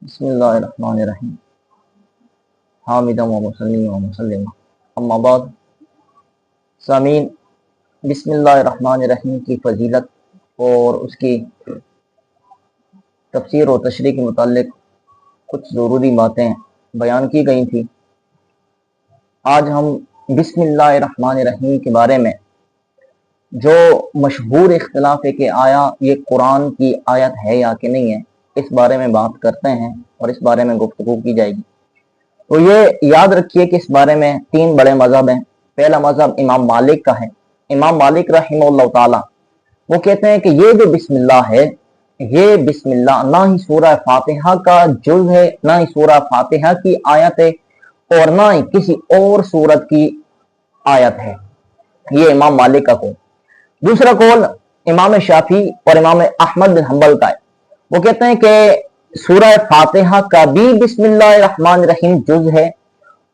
بسم اللہ الرحمن الرحیم حامدً و مصلّیًا و مسلمًا اما بعد۔ سامعین، بسم اللہ الرحمن الرحیم کی فضیلت اور اس کی تفسیر و تشریح کے متعلق کچھ ضروری باتیں بیان کی گئی تھی۔ آج ہم بسم اللہ الرحمن الرحیم کے بارے میں جو مشہور اختلاف ہے کہ آیا یہ قرآن کی آیت ہے یا کہ نہیں ہے، اس بارے میں بات کرتے ہیں اور اس بارے میں گفتگو کی جائے گی۔ تو یہ یاد رکھیے کہ اس بارے میں تین بڑے مذہب ہیں۔ پہلا مذہب امام مالک کا ہے۔ امام مالک رحمہ اللہ تعالی وہ کہتے ہیں کہ یہ جو بسم اللہ ہے، یہ بسم اللہ نہ ہی سورہ فاتحہ کا جز ہے، نہ ہی سورہ فاتحہ کی آیت ہے، اور نہ ہی کسی اور سورت کی آیت ہے۔ یہ امام مالک کا قول۔ دوسرا قول امام شافعی اور امام احمد بن حنبل کا ہے۔ وہ کہتے ہیں کہ سورہ فاتحہ کا بھی بسم اللہ الرحمن الرحیم جز ہے،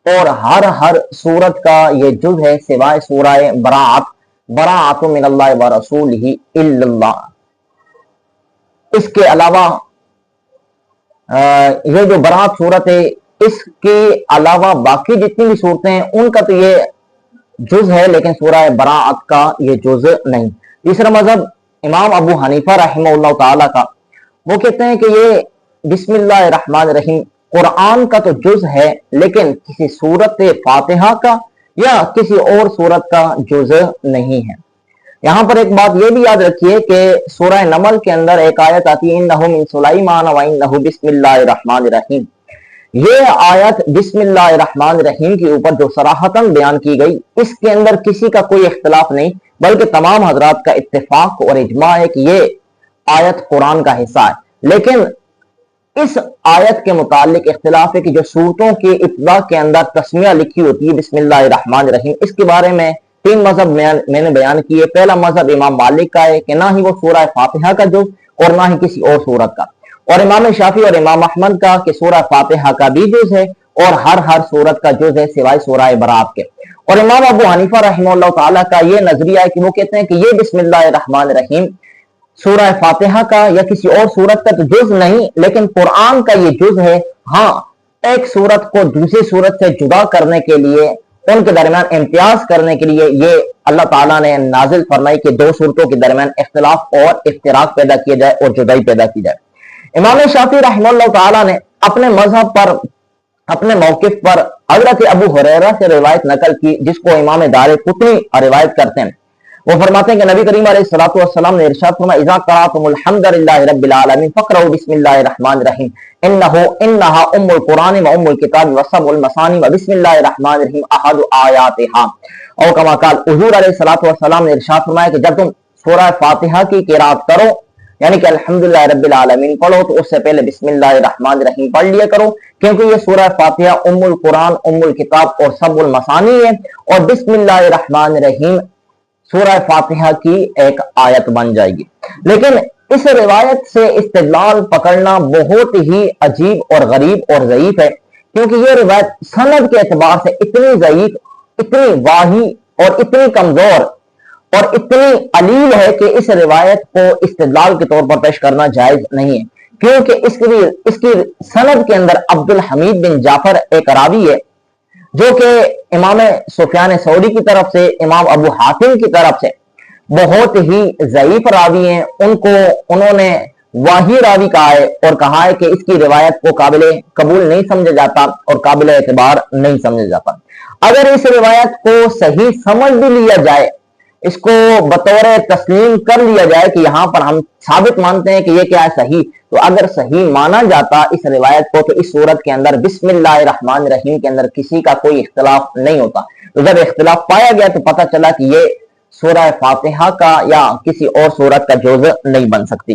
اور ہر سورت کا یہ جز ہے سوائے سورہ براءۃ من اللہ و رسولہ الا اللہ۔ اس کے علاوہ یہ جو براءۃ صورت ہے، اس کے علاوہ باقی جتنی بھی صورتیں ہیں ان کا تو یہ جز ہے، لیکن سورہ براءۃ کا یہ جز نہیں۔ تیسرا مذہب امام ابو حنیفہ رحمہ اللہ تعالی کا، وہ کہتے ہیں کہ یہ بسم اللہ الرحمن الرحیم قرآن کا تو جز ہے، لیکن کسی سورت فاتحہ کا یا کسی اور سورت کا جز نہیں ہے۔ یہاں پر ایک بات یہ بھی یاد رکھیے کہ سورہ نمل کے اندر ایک آیت آتی ہے انہ من سلیمان و انہ بسم اللہ الرحمن الرحیم۔ یہ آیت بسم اللہ الرحمن الرحیم کے اوپر جو صراحتاً بیان کی گئی، اس کے اندر کسی کا کوئی اختلاف نہیں، بلکہ تمام حضرات کا اتفاق اور اجماع ہے کہ یہ آیت قرآن کا حصہ ہے۔ لیکن اس آیت کے متعلق اختلاف ہے کہ جو سورتوں کی ابتدا کے اندر تسمیہ لکھی ہوتی ہے بسم اللہ الرحمن الرحیم، اس کے بارے میں تین مذہب میں نے بیان کیے۔ پہلا مذہب امام مالک کا ہے کہ نہ ہی وہ سورہ فاتحہ کا جز اور نہ ہی کسی اور سورت کا، اور امام شافعی اور امام احمد کا کہ سورہ فاتحہ کا بھی جز ہے اور ہر سورت کا جز ہے سوائے سورہ براءۃ کے۔ اور امام ابو حنیفہ رحمہ اللہ تعالیٰ کا یہ نظریہ ہے کہ وہ کہتے ہیں کہ یہ بسم اللہ الرحمن الرحیم سورہ فاتحہ کا یا کسی اور سورت کا تو جز نہیں، لیکن قرآن کا یہ جز ہے۔ ہاں، ایک سورت کو دوسری سورت سے جدا کرنے کے لیے، ان کے درمیان امتیاز کرنے کے لیے یہ اللہ تعالیٰ نے نازل فرمائی کہ دو سورتوں کے درمیان اختلاف اور افتراق پیدا کیا جائے اور جدائی پیدا کی جائے۔ امام شافعی رحمہ اللہ تعالیٰ نے اپنے مذہب پر، اپنے موقف پر حضرت ابو ہریرہ سے روایت نقل کی، جس کو امام دارقطنی روایت کرتے ہیں۔ وہ فرماتے ہیں کہ نبی کریم علیہ الصلوۃ والسلام نے ارشاد فرمایا اذا قرأتم الحمد للہ رب العالمین فاقرؤوا بسم اللہ الرحمن الرحیم انہا ام القرآن و ام الکتاب و سبع المثانی و بسم اللہ الرحمن الرحیم احد آیاتہا، اور کما قال حضور علیہ الصلوۃ والسلام نے ارشاد فرمایا کہ جب تم سورہ فاتحہ کی قرات کرو، یعنی کہ الحمدللہ رب العالمین پڑھو، تو اس سے پہلے بسم اللہ الرحمن الرحیم پڑھ لیا کرو، کیونکہ یہ سورہ فاتحہ ام القرآن، ام الکتاب اور سبع المثانی ہے، اور بسم اللہ الرحمن الرحیم سورہ فاتحہ کی ایک آیت بن جائے گی۔ لیکن اس روایت سے استدلال پکڑنا بہت ہی عجیب اور غریب اور ضعیف ہے، کیونکہ یہ روایت سند کے اعتبار سے اتنی ضعیف، اتنی واہی اور اتنی کمزور اور اتنی علیل ہے کہ اس روایت کو استدلال کے طور پر پیش کرنا جائز نہیں ہے، کیونکہ اس کی سند کے اندر عبد الحمید بن جعفر ایک راوی ہے جو کہ امام سفیان ثوری کی طرف سے، امام ابو حاتم کی طرف سے بہت ہی ضعیف راوی ہیں۔ انہوں نے واہی راوی کہا ہے اور کہا ہے کہ اس کی روایت کو قابل قبول نہیں سمجھا جاتا اور قابل اعتبار نہیں سمجھا جاتا۔ اگر اس روایت کو صحیح سمجھ بھی لیا جائے، اس کو بطور تسلیم کر لیا جائے کہ یہاں پر ہم ثابت مانتے ہیں کہ یہ کیا ہے صحیح، تو اگر صحیح مانا جاتا اس روایت کو، تو اس صورت کے اندر بسم اللہ الرحمن الرحیم کے اندر کسی کا کوئی اختلاف نہیں ہوتا۔ تو جب اختلاف پایا گیا تو پتہ چلا کہ یہ سورہ فاتحہ کا یا کسی اور سورت کا جز نہیں بن سکتی۔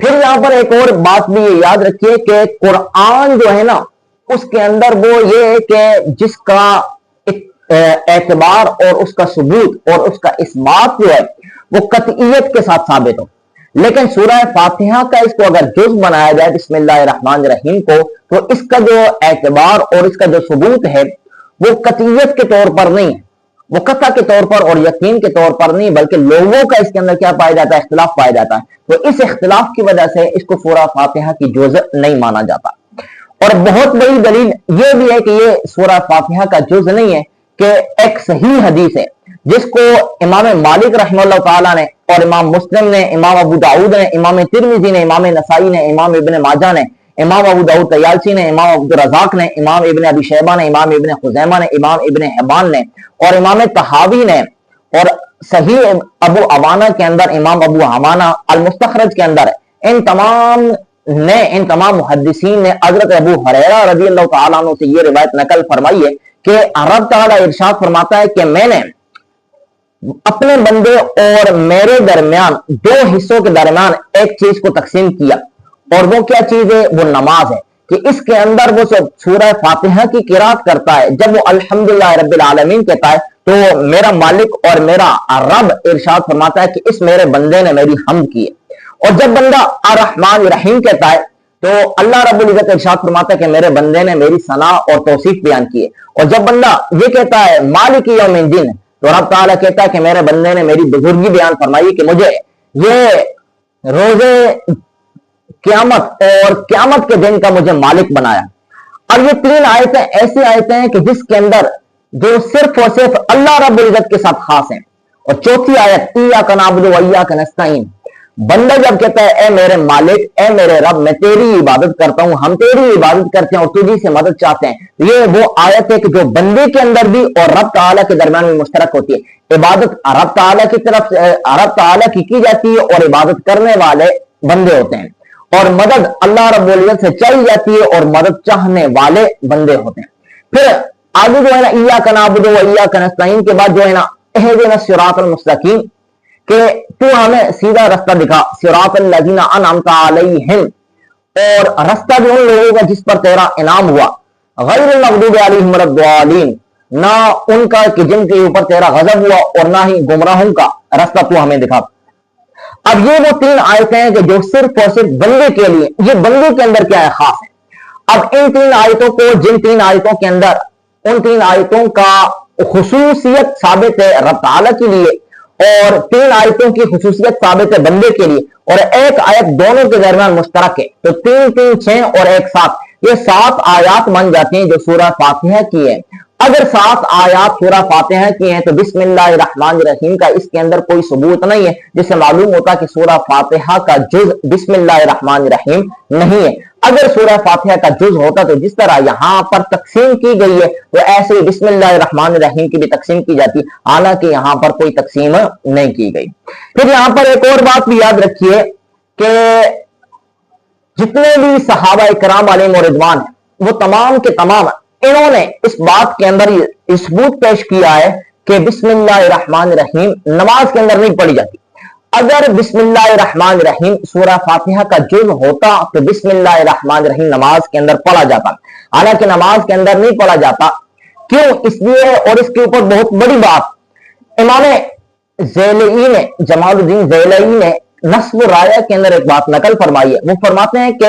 پھر یہاں پر ایک اور بات بھی یاد رکھیے کہ قرآن جو ہے نا، اس کے اندر وہ یہ ہے کہ جس کا اعتبار اور اس کا ثبوت اور اس کا اثبات جو ہے وہ قطعیت کے ساتھ ثابت ہو، لیکن سورہ فاتحہ کا اس کو اگر جز بنایا جائے بسم اللہ الرحمن الرحیم کو، تو اس کا جو اعتبار اور اس کا جو ثبوت ہے وہ قطعیت کے طور پر نہیں ہے، वो कथा के तौर पर और यकीन के तौर पर नहीं, बल्कि लोगों का इसके अंदर क्या पाया जाता है, इख्तिलाफ पाया जाता है। तो इस इख्तिलाफ की वजह से इसको सूरा फातिहा की जुज़ नहीं माना जाता। और बहुत बड़ी दलील ये भी है कि ये सूरा फातिहा का जुज़ नहीं है, कि एक सही हदीस है जिसको इमाम मालिक रहमतुल्लाह ताला ने और इमाम मुस्लिम ने, इमाम अबू दाऊद ने, इमाम तिरमिज़ी ने, इमाम नसाई ने, इमाम इब्न माजा ने, इमाम अबू दाऊद तयालसी ने, इमाम अब्दुल रज़ाक ने, इमाम इब्न अबी शैबा ने, इमाम इब्न खुज़ैमा ने, इमाम इब्न हिब्बान ने और इमाम तहावी ने, और सही अबू अवाना के अंदर इमाम अबू अवाना अल मुस्तखरज के अंदर इन तमाम मुहद्दिसीन ने हज़रत अबू हुरैरा रज़ियल्लाहु ताला अन्हु से ये रिवायत नकल फरमाई है कि रब ताला इरशाद फरमाता है कि मैंने अपने बंदे और मेरे दरमियान दो हिस्सों के दरमियान एक चीज को तकसीम किया, और वो क्या चीज है, वो नमाज है। कि इसके अंदर वो सूरह फातिहा की किरात करता है, जब वो अल्हम्दुलिल्लाह रब्बिल आलमीन कहता है तो मेरा मालिक और मेरा रब इरशाद फरमाता है कि इस मेरे बंदे ने मेरी हम्द की है। और जब बंदा अर्रहमान रहीम कहता है तो अल्लाह रब्बुल इज्जत इरशाद फरमाता है कि मेरे बंदे ने मेरी सना और तौसीफ बयान की है। और जब बंदा ये कहता है मालिक यौमिद्दीन, तो रब ताला कहता है कि मेरे बंदे ने मेरी बुजुर्गी बयान फरमाई कि मुझे ये रोजे क़यामत और क़यामत के दिन का मुझे मालिक बनाया। अब ये तीन आयतें ऐसी आयतें हैं कि जिसके अंदर जो सिर्फ और सिर्फ अल्लाह रब्बुल इज्जत के साथ खास है। और चौथी आयत इय्याका नअबुदु व इय्याका नस्तईन, बंदा जब कहता है ए मेरे मालिक, ए मेरे रब, मैं तेरी इबादत करता हूं, हम तेरी इबादत करते हैं और तुझी से मदद चाहते हैं, ये वो आयत है कि जो बंदे के अंदर भी और रब ताला के दरमियान में मुश्तरक होती है। इबादत रब ताला की तरफ रब ताला की जाती है और इबादत करने वाले बंदे होते हैं, और मदद अल्लाह रब्बुल इज्जत से चाहिए जाती है और मदद चाहने वाले बंदे होते हैं। फिर आगे जो है ना इय्याका नअबुदु व इय्याका नस्तईन के बाद जो है ना इहदिना सिरातल मुस्तकीम, कि तू हमें सीधा रास्ता दिखा, सिरातल लज़ीना अनअमता अलैहिम, और रास्ता भी उन लोगों का जिस पर तेरा इनाम हुआ, गैरिल मग़दूबि अलैहिम वलद्दालीन, ना उनका कि जिनके ऊपर तेरा गजब हुआ और ना ही गुमराहों का रास्ता तू हमें दिखा। अब ये वो तीन आयतें हैं कि जो सिर्फ और सिर्फ बंदे के लिए, ये बंदे के अंदर क्या है खास है। अब इन तीन आयतों को, जिन तीन आयतों के अंदर उन तीन आयतों का खुसूसियत साबित है रब ताला के लिए, और तीन आयतों की खुसूसियत साबित है बंदे के लिए, और एक आयत दोनों के दरमियान मुश्तरक है, तो तीन तीन 6 और एक 7, ये 7 आयत बन जाती हैं जो सूरह फातिहा की है। अगर 7 आयत सूरह फातिहा की हैं तो बिस्मिल्लाहिर्रहमानिर्रहीम का इसके अंदर कोई सबूत नहीं है, जिससे मालूम होता कि सूरह फातिहा का जुज बिस्मिल्लाहिर्रहमानिर्रहीम नहीं है। अगर सूरह फातिहा का जुज होता तो जिस तरह यहां पर तकसीम की गई है तो ऐसे ही बिस्मिल्लाहिर्रहमानिर्रहीम की भी तकसीम की जाती, हालांकि यहां पर कोई तकसीम नहीं की गई। फिर यहां पर एक और बात भी याद रखिए कि जितने भी सहाबा इकराम अलैहिम रिदवान है वो तमाम के तमाम इन्होंने इस बात के अंदर सबूत पेश किया है कि बिस्मिल्लाहिर्रहमानिर्रहीम नमाज के अंदर नहीं पढ़ी जाती। अगर बिस्मिल्लाहिर्रहमानिर्रहीम सूरह फातिहा का जुज़ होता तो बिस्मिल्लाहिर्रहमानिर्रहीम नमाज के अंदर पढ़ा जाता, हालांकि नमाज के अंदर नहीं पढ़ा जाता। क्यों? इसलिए, और इसके ऊपर बहुत बड़ी बात इमाम ज़ैलई ने, जमालुद्दीन ज़ैलई ने नस्ब राया के अंदर एक बात नकल फरमाई है। वो फरमाते हैं कि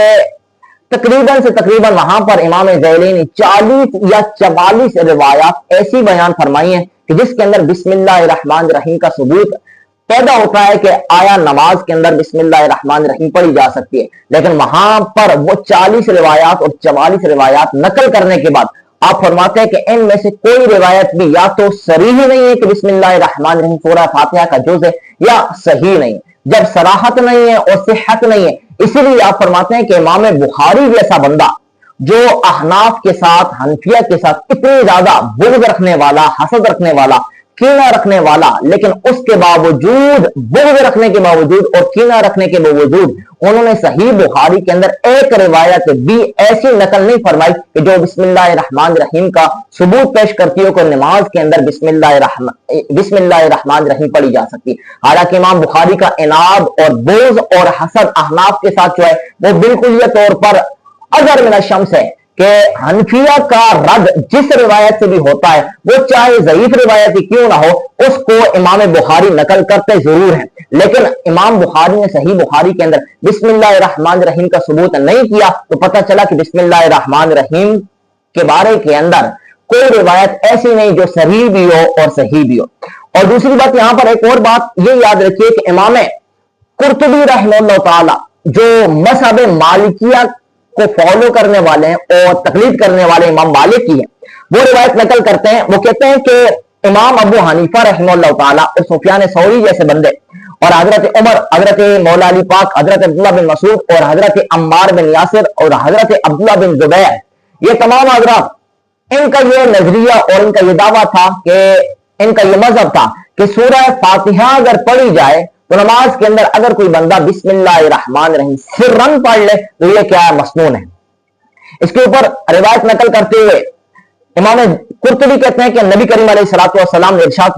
तकरीबन वहां पर इमाम ज़ैलई ने 40 या 44 रिवायात ऐसी बयान फरमाई हैं कि जिसके अंदर बिस्मिल्लाहिर्रहमानिर्रहीम का सबूत पैदा होता है कि आया नमाज के अंदर बिस्मिल्लाहिर्रहमानिर्रहीम पढ़ी जा सकती है। लेकिन वहां पर वो 40 रिवायात और 44 रिवायात नकल करने के बाद आप फरमाते हैं कि इनमें से कोई रिवायत भी या तो सरीह नहीं है कि बिस्मिल्लाहिर्रहमानिर्रहीम सूरह फातिहा का जुज़ है, या सही नहीं। जब सराहत नहीं है और सिहत नहीं है, इसीलिए आप फरमाते हैं कि इमाम बुखारी जैसा बंदा जो अहनाफ के साथ, हनफिया के साथ इतनी ज्यादा बुग़्ज़ रखने वाला, हसद रखने वाला, कीना रखने वाला, लेकिन उसके बावजूद, बुग़्ज़ रखने के बावजूद और कीना रखने के बावजूद उन्होंने सही बुखारी के अंदर एक रिवायत भी ऐसी नकल नहीं फरमाई कि जो बिस्मिल्लाहिर्रहमानिर्रहीम का सबूत पेश करती हो कि नमाज के अंदर बिस्मिल्लाहिर्रहमानिर्रहीम पढ़ी जा सकती। हालांकि इमाम बुखारी का इनाद और बोझ और हसद अहनाफ के साथ जो है वो बिल्कुल ये तौर पर अगर मिन शम्स है कि हनफिया का रद जिस रिवायत से भी होता है वो चाहे ज़ईफ रिवायत ही क्यों ना हो, उसको इमाम बुखारी नकल करते जरूर हैं। लेकिन इमाम बुखारी ने सही बुखारी के अंदर बिस्मिल्लाहिर्रहमानिर्रहीम का सबूत नहीं किया, तो पता चला कि बिस्मिल्लाहिर्रहमानिर्रहीम के बारे के अंदर कोई रिवायत ऐसी नहीं जो सही भी हो और सही भी हो। और दूसरी बात, यहां पर एक और बात ये याद रखिए कि इमाम कुर्तुबी रहमतुल्लाह ताला जो मज़हब मालिकिया को फॉलो करने वाले हैं और तकलीद करने वाले इमाम मालिक की है, वो रिवायत नकल करते हैं। वो कहते हैं कि इमाम अबू हनीफा रहमतुल्लाह ताला और सुफियान सौरी जैसे बंदे और हजरत उमर, हजरत मौला अली पाक, हजरत अब्दुल्लाह बिन मसूद और हजरत अम्मार बिन यासिर और हजरत अब्दुल्लाह बिन जुबैर, ये तमाम हजरात, इनका ये नजरिया और इनका ये दावा था कि इनका ये मजहब था कि सूरह फातिहा अगर पढ़ी जाए तो नमाज के अंदर अगर कोई बंदा बिस्मिल्लाहिर्रहमानिर्रहीम सिर्रन पढ़ ले तो ये क्या है, मसनून है। इसके ऊपर रिवायत नकल करते हुए इमाम कुर्तुबी कहते हैं कि नबी करीम अलैहिस्सलातु वस्सलाम ने इरशाद,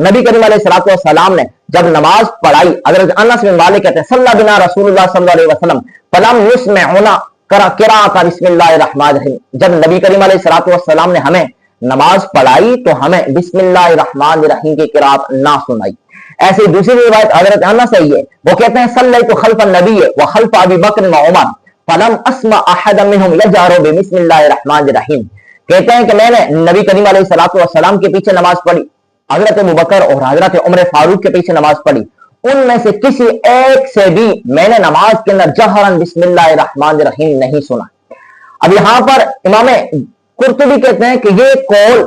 नबी करीम अलैहिस्सलातु वस्सलाम ने जब नमाज पढ़ाई, हज़रत अनस बिन मालिक कहते हैं सल्ला बिना रसूलुल्लाह सल्लल्लाहु अलैहि वसल्लम फलम युस्मिउना क़िराअत बिस्मिल्लाहिर्रहमानिर्रहीम, जब नबी करीम अलैहिस्सलातु वस्सलाम ने हमें नमाज पढ़ाई तो हमें बिस्मिल्लाहिर्रहमानिर्रहीम की क़िराअत ना सुनाई। ऐसे दूसरी रिवायत हज़रत अनस है, वो कहते हैं सल्लैतु खल्फ़ नबी व खल्फ़ अबी बकर व उमर फलम अस्मा अहदम मिनहुम यजहरु बिस्मिल्लाहिर्रहमानिर्रहीम, कहते हैं कि मैंने नबी करीम अलैहिस्सलातु वस्सलाम के पीछे नमाज पढ़ी, हजरत अबू बकर और हजरत उमर फारूक के पीछे नमाज पढ़ी, उनमें से किसी एक से भी मैंने नमाज के अंदर जहरन बिस्मिल्लाहिर्रहमानिर्रहीम नहीं सुना। अब यहां पर इमाम कुर्तुबी कहते हैं कि ये कौल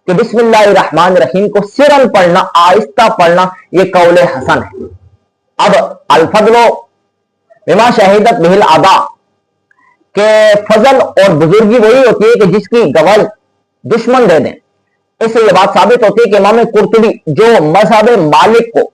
कि बिस्मिल्लाहिर्रहमानिर्रहीम को सिरन पढ़ना, आहिस्ता पढ़ना, ये कौल हसन है। अब अल-फज़्लु बिमा शहीदत बिहिल आदा के फजल और बुजुर्गी वही होती है कि जिसकी गवाही दुश्मन दे दें। इससे यह बात साबित होती है कि इमाम कुर्तुबी जो मज़हब मालिक को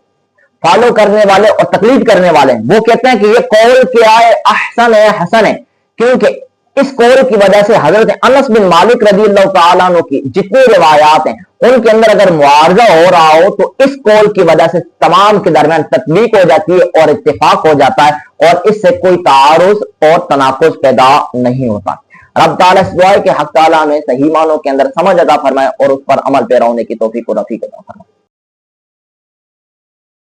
फॉलो करने वाले और तकलीद करने वाले हैं, वो कहते हैं कि ये कौल क्या है, अहसन है, हसन है, क्योंकि इस कौल की वजह से हजरत अनस बिन मालिक रज़ियल्लाहु तआला अन्हु की जितनी रिवायात हैं उनके अंदर अगर मुआवजा हो रहा हो तो इस कौल की वजह से तमाम के दरमियान तत्वीक हो जाती है और इत्तिफाक हो जाता है और इससे कोई तारुज़ और तनाकुज़ पैदा नहीं होता। रब ताला से दुआ है कि हक़ ताला हमें सही मानों के अंदर समझ अता फरमाए और उस पर अमल पैरा होने की तौफीक और रफ़ीक अता फरमाए।